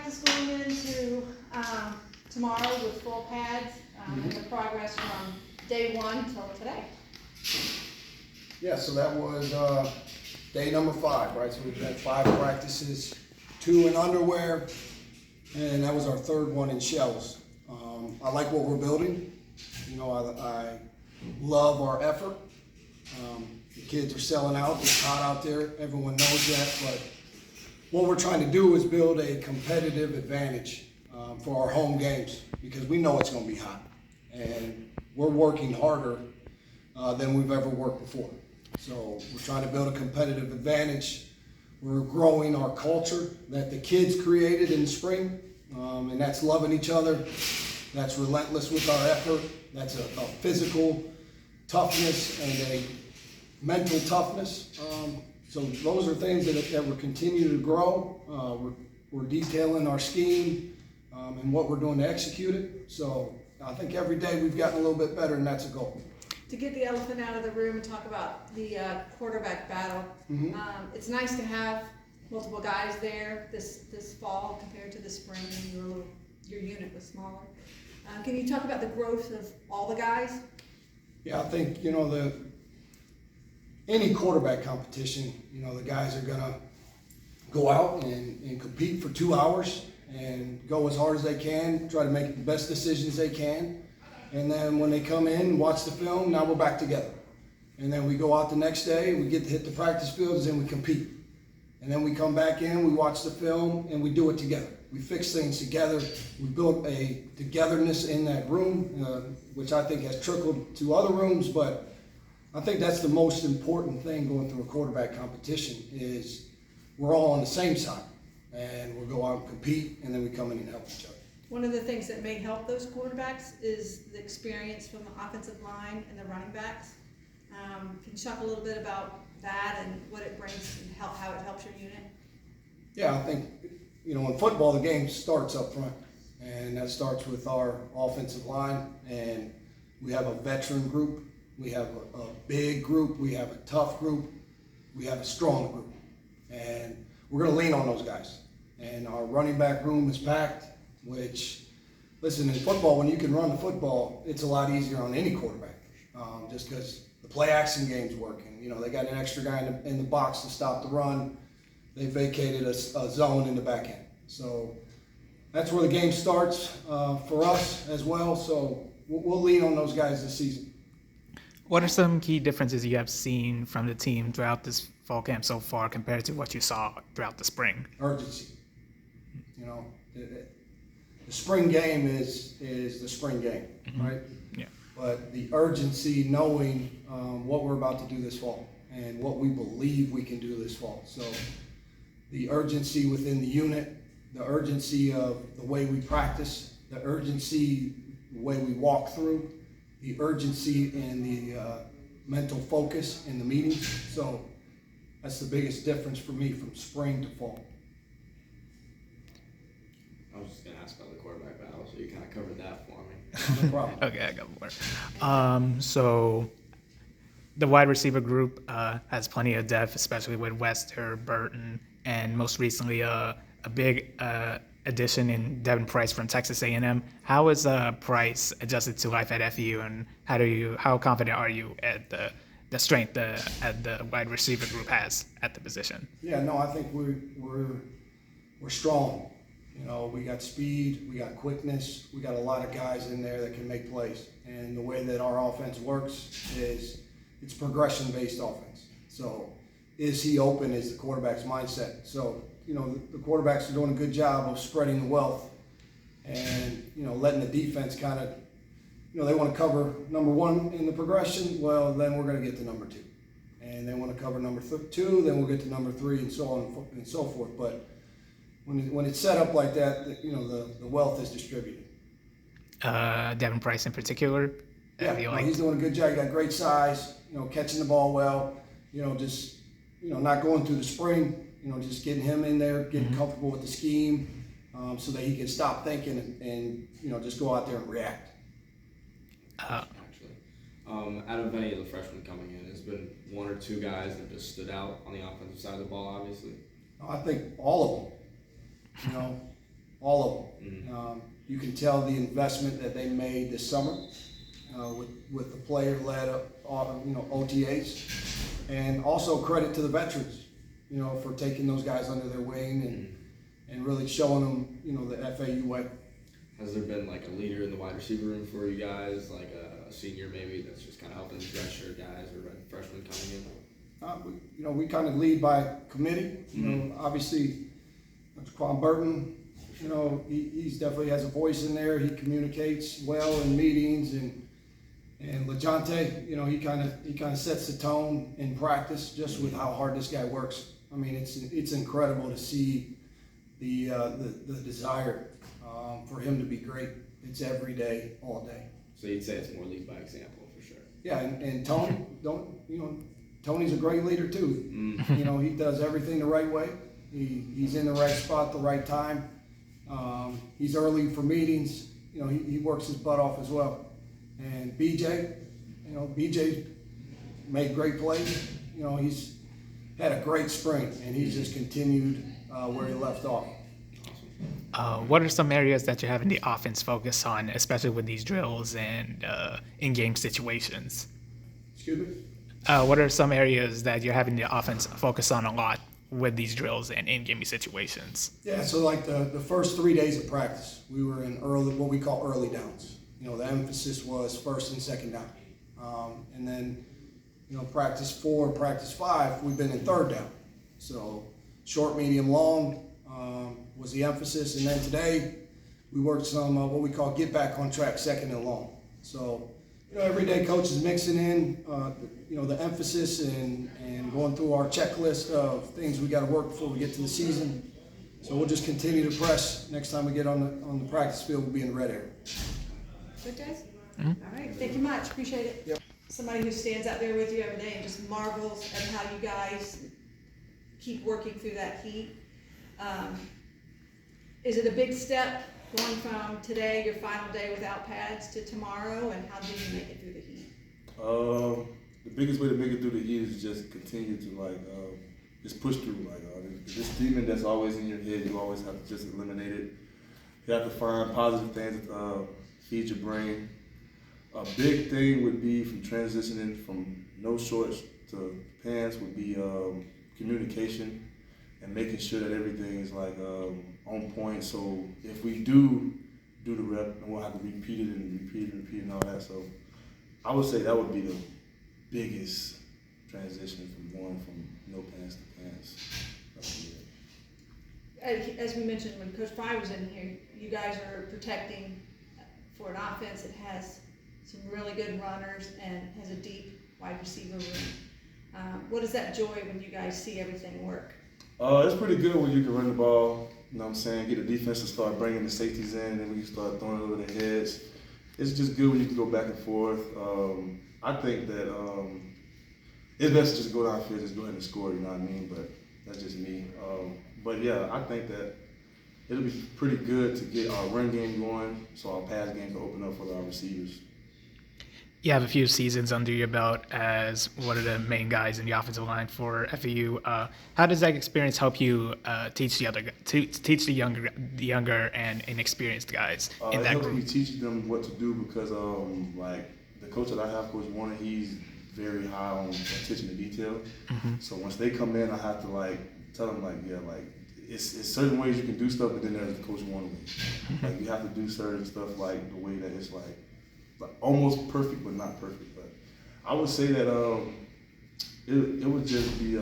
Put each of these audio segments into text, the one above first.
practice going into tomorrow with full pads and the progress from day one till today. Yeah, so that was day number 5, right? So we've had 5 practices, 2 in underwear, and that was our 3rd one in shells. I like what we're building. You know, I love our effort. The kids are selling out. It's hot out there. Everyone knows that. But what we're trying to do is build a competitive advantage for our home games because we know it's going to be hot. And we're working harder than we've ever worked before. So we're trying to build a competitive advantage. We're growing our culture that the kids created in the spring, and that's loving each other. That's relentless with our effort. That's a physical toughness and a mental toughness. So those are things that we're continuing to grow. We're detailing our scheme and what we're doing to execute it. So I think every day we've gotten a little bit better, and that's a goal. To get the elephant out of the room and talk about the quarterback battle, it's nice to have multiple guys there this fall compared to the spring when your unit was smaller. Can you talk about the growth of all the guys? Yeah, I think, you know, any quarterback competition, you know, the guys are gonna go out and compete for 2 hours and go as hard as they can, try to make the best decisions they can. And then when they come in, watch the film, now we're back together. And then we go out the next day, we get to hit the practice fields and we compete. And then we come back in, we watch the film, and we do it together. We fix things together. We built a togetherness in that room, which I think has trickled to other rooms, but I think that's the most important thing going through a quarterback competition is we're all on the same side. And we'll go out and compete, and then we come in and help each other. One of the things that may help those quarterbacks is the experience from the offensive line and the running backs. Can you talk a little bit about that and what it brings and how it helps your unit? Yeah, I think, you know, in football, the game starts up front, and that starts with our offensive line, and we have a veteran group, we have a big group, we have a tough group, we have a strong group, and we're going to lean on those guys. And our running back room is packed, which, listen, in football, when you can run the football, it's a lot easier on any quarterback, just because the play action game's working. You know, they got an extra guy in the box to stop the run. They vacated a zone in the back end. So that's where the game starts for us as well. So we'll lean on those guys this season. What are some key differences you have seen from the team throughout this fall camp so far compared to what you saw throughout the spring? Urgency. You know, the spring game is the spring game, right? Yeah. But the urgency, knowing what we're about to do this fall and what we believe we can do this fall. So the urgency within the unit, the urgency of the way we practice, the urgency, the way we walk through, the urgency and the mental focus in the meetings. So that's the biggest difference for me from spring to fall. I was just going to ask about the quarterback battle, so you kind of covered that for me. No problem. Okay, I got more. So the wide receiver group has plenty of depth, especially with Wester, Burton, and most recently a big addition in Devin Price from Texas A&M. How is Price adjusted to life at FAU, and how confident are you at the strength that the wide receiver group has at the position? Yeah, no, I think we're strong. You know, we got speed, we got quickness, we got a lot of guys in there that can make plays. And the way that our offense works is it's progression-based offense. So is he open is the quarterback's mindset. So, you know, the quarterbacks are doing a good job of spreading the wealth and, you know, letting the defense kind of, you know, they want to cover number 1 in the progression. Well, then we're going to get to number 2. And they want to cover number 2, then we'll get to number 3 and so on and so forth. But when it's set up like that, you know, the wealth is distributed. Devin Price in particular? Yeah, he's doing a good job. He got great size, you know, catching the ball well, you know, just, you know, not going through the spring, you know, just getting him in there, getting comfortable with the scheme so that he can stop thinking and, you know, just go out there and react. Actually, out of any of the freshmen coming in, there's been 1 or 2 guys that just stood out on the offensive side of the ball, obviously. I think all of them, you know, all of them. You can tell the investment that they made this summer with the player-led OTAs, and also credit to the veterans, for taking those guys under their wing and really showing them, the FAU way. Has there been like a leader in the wide receiver room for you guys, like a senior maybe that's just kind of helping these redshirt guys or freshmen coming in? We kind of lead by committee. Obviously, Je'Quan Burton, he's definitely has a voice in there. He communicates well in meetings, and LeJontay, he kind of sets the tone in practice just with how hard this guy works. I mean, it's incredible to see the desire for him to be great. It's every day, all day. So you'd say it's more lead by example for sure. Yeah, and Tony, Tony's a great leader too. He does everything the right way. He's in the right spot, the right time. He's early for meetings. He works his butt off as well. And BJ, BJ made great plays. He's had a great spring, and he's just continued where he left off. What are some areas that you have in the offense focus on, especially with these drills and in-game situations? Excuse me? What are some areas that you're having the offense focus on a lot with these drills and in-game situations? Yeah, so like the first 3 days of practice, we were in what we call early downs. The emphasis was first and second down. And then, practice 4, practice 5, we've been in third down. So short, medium, long was the emphasis. And then today, we worked some what we call get back on track, second and long. So, every day coach is mixing in, the emphasis and going through our checklist of things we got to work before we get to the season. So we'll just continue to press. Next time we get on the practice field, we'll be in the red area. Good, guys? All right, thank you much, appreciate it. Yep. Somebody who stands out there with you every day and just marvels at how you guys keep working through that heat. Is it a big step going from today, your final day without pads, to tomorrow, and how do you make it through the heat? The biggest way to make it through the heat is just continue to just push through. This demon that's always in your head, you always have to just eliminate it. You have to find positive things to feed your brain. A big thing would be from transitioning from no shorts to pants would be communication and making sure that everything is on point. So if we do the rep, and we'll have to repeat it and all that. So I would say that would be the biggest transition from going from no pants to pants. As we mentioned, when Coach Frye was in here, you guys are protecting for an offense that has some really good runners and has a deep wide receiver room. What is that joy when you guys see everything work? It's pretty good when you can run the ball, get the defense to start bringing the safeties in, and then we can start throwing it over their heads. It's just good when you can go back and forth. I think that it's best to just go downfield, just go ahead and score, you know what I mean? But that's just me. But yeah, I think that it'll be pretty good to get our run game going so our pass game can open up for our receivers. You have a few seasons under your belt as one of the main guys in the offensive line for FAU. How does that experience help you teach the younger and inexperienced guys in that it helps group? me teach them what to do because the coach that I have, Coach Warner, he's very high on attention to detail. Mm-hmm. So once they come in, I have to tell them it's certain ways you can do stuff, but then there's the Coach Warner way. You have to do certain stuff the way that it's almost perfect, but not perfect. But I would say that it would just be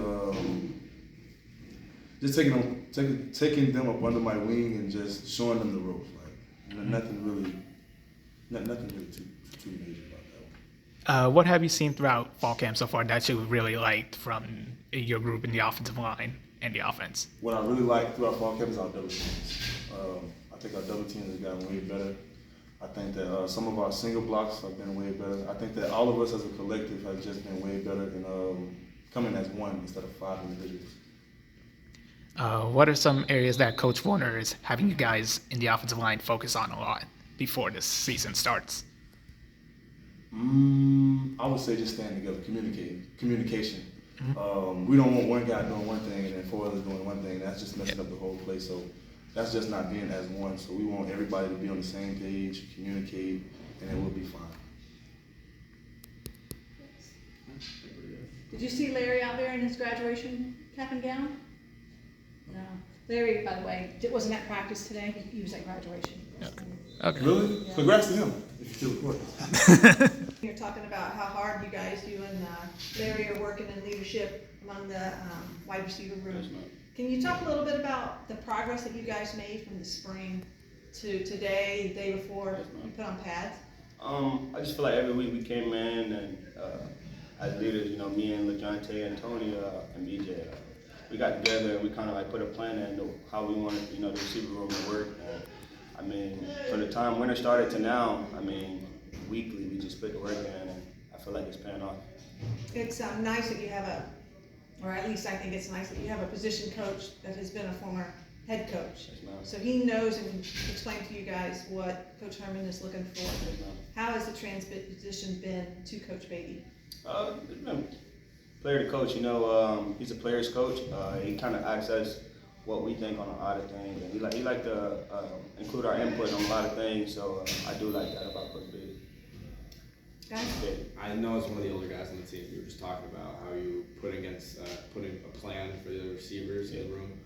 just taking them up under my wing and just showing them the ropes. Nothing really too major about that one. What have you seen throughout fall camp so far that you really liked from your group in the offensive line and the offense? What I really like throughout fall camp is our double teams. I think our double teams have gotten way better. I think that some of our single blocks have been way better. I think that all of us as a collective have just been way better in coming as one instead of 5 individuals. What are some areas that Coach Warner is having you guys in the offensive line focus on a lot before this season starts? I would say just staying together, communication. Mm-hmm. We don't want one guy doing one thing and then 4 others doing one thing. That's just messing up the whole play. So that's just not being as one. So we want everybody to be on the same page, communicate, and it will be fine. Did you see Larry out there in his graduation cap and gown? No. Larry, by the way, wasn't at practice today. He was at graduation. Okay. Really? Yeah. Congrats to him, if you're still recording. You're talking about how hard you guys, you and Larry, are working in leadership among the wide receiver room. Can you talk a little bit about the progress that you guys made from the spring to today, the day before you put on pads? I just feel like every week we came in and as leaders, you know, me and LaJonte and Tony and BJ, we got together and we kind of like put a plan in how we wanted, you know, the receiver room to work. And I mean, from the time winter started to now, I mean, weekly we just put the work in, and I feel like it's paying off. It's nice that you have or at least I think it's nice that you have a position coach that has been a former head coach. Yes, ma'am. So he knows and can explain to you guys what Coach Herman is looking for. Yes, ma'am. How has the transition been to Coach Beatty? It's been player to coach, you know, he's a player's coach. He kind of asks us what we think on a lot of things, and he like to include our input on a lot of things. So I do like that about Coach Beatty. Guys? I know as one of the older guys on the team, you were just talking about how you putting a plan for the receivers in the room.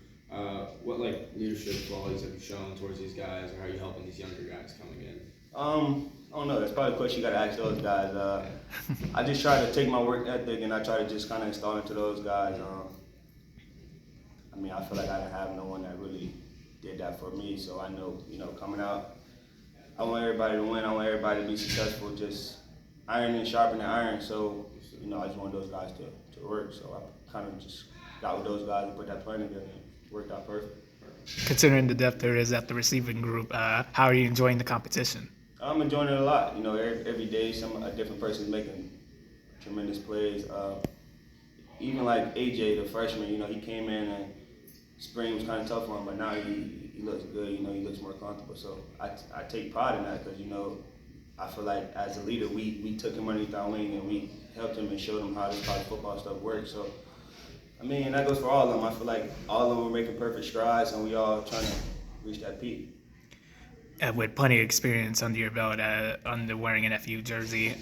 What like leadership qualities have you shown towards these guys, or how are you helping these younger guys coming in? I don't know. That's probably a question you got to ask those guys. I just try to take my work ethic and I try to just kind of install it to those guys. I mean, I feel like I didn't have no one that really did that for me. So I know, you know, coming out, I want everybody to win. I want everybody to be successful. Just iron and sharpening iron. So, you know, I just want those guys to work. So I kind of just got with those guys and put that plan together, and it worked out perfect. Considering the depth there is at the receiving group, how are you enjoying the competition? I'm enjoying it a lot. You know, every day a different person's making tremendous plays. Even like AJ, the freshman, you know, he came in and spring was kind of tough for him, but now he looks good. You know, he looks more comfortable. So I take pride in that because, you know, I feel like as a leader, we took him underneath our wing and we helped him and showed him how this college football stuff works. So, I mean, that goes for all of them. I feel like all of them are making perfect strides and we all trying to reach that peak. With plenty of experience under your belt, under wearing an FAU jersey,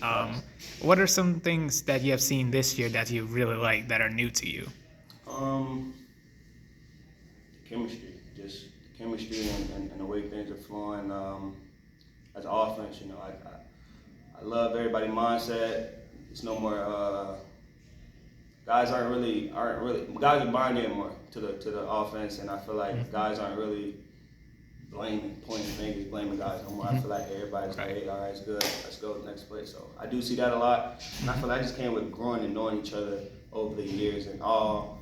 what are some things that you have seen this year that you really like that are new to you? Chemistry, just chemistry and the way things are flowing. As an offense, you know, I love everybody's mindset. It's no more guys are buying in more to the offense, and I feel like guys aren't really pointing fingers, blaming guys no more. I feel like everybody's like, hey, all right, it's good, let's go to the next play. So I do see that a lot, and I feel like I just came with growing and knowing each other over the years, and all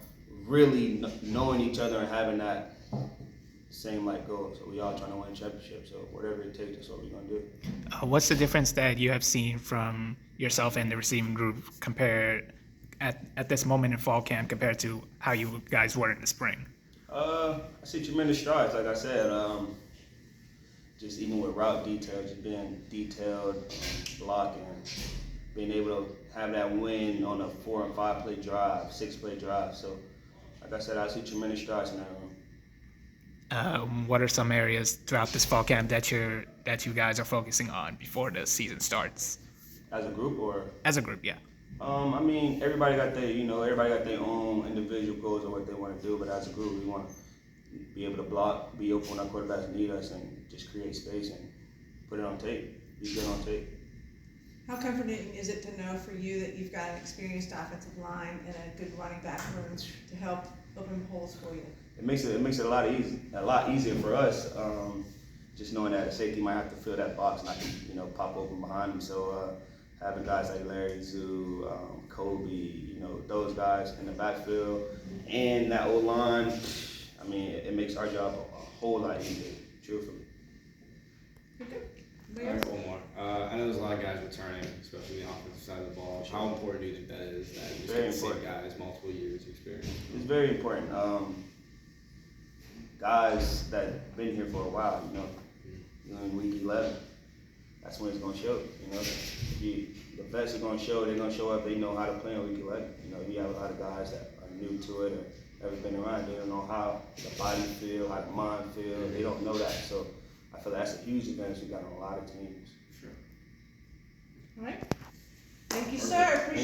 really knowing each other and having that same like goal. So we all trying to win a championship. So whatever it takes, that's what we're gonna do. What's the difference that you have seen from yourself and the receiving group compared at this moment in fall camp compared to how you guys were in the spring? I see tremendous strides, like I said. Just even with route detail, just being detailed, blocking, being able to have that win on a 4 and 5 play drive, 6 play drive. So, like I said, I see tremendous strides in that room. What are some areas throughout this fall camp that you guys are focusing on before the season starts? As a group, or as a group, yeah. I mean, everybody got their own individual goals of what they want to do, but as a group, we want to be able to block, be open when our quarterbacks need us, and just create space and put it on tape. Be good on tape. How comforting is it to know for you that you've got an experienced offensive line and a good running back room to help open holes for you? It makes it a lot easier for us. Just knowing that a safety might have to fill that box and I can pop open behind him. So having guys like Larry, Zoo, Kobe, those guys in the backfield and that old line, I mean, it makes our job a whole lot easier, truthfully. All right, one more. I know there's a lot of guys returning, especially the offensive side of the ball. How important do you think that is, that you just get the same guys, multiple years of experience? It's very important. Guys that been here for a while, in week 11, that's when it's going to show. The vets are going to show. They're going to show up. They know how to play in week 11. You have a lot of guys that are new to it, or ever been around. They don't know how the body feel, how the mind feel. They don't know that. So I feel that's a huge advantage we got on a lot of teams. Sure. All right. Thank you, sir. Appreciate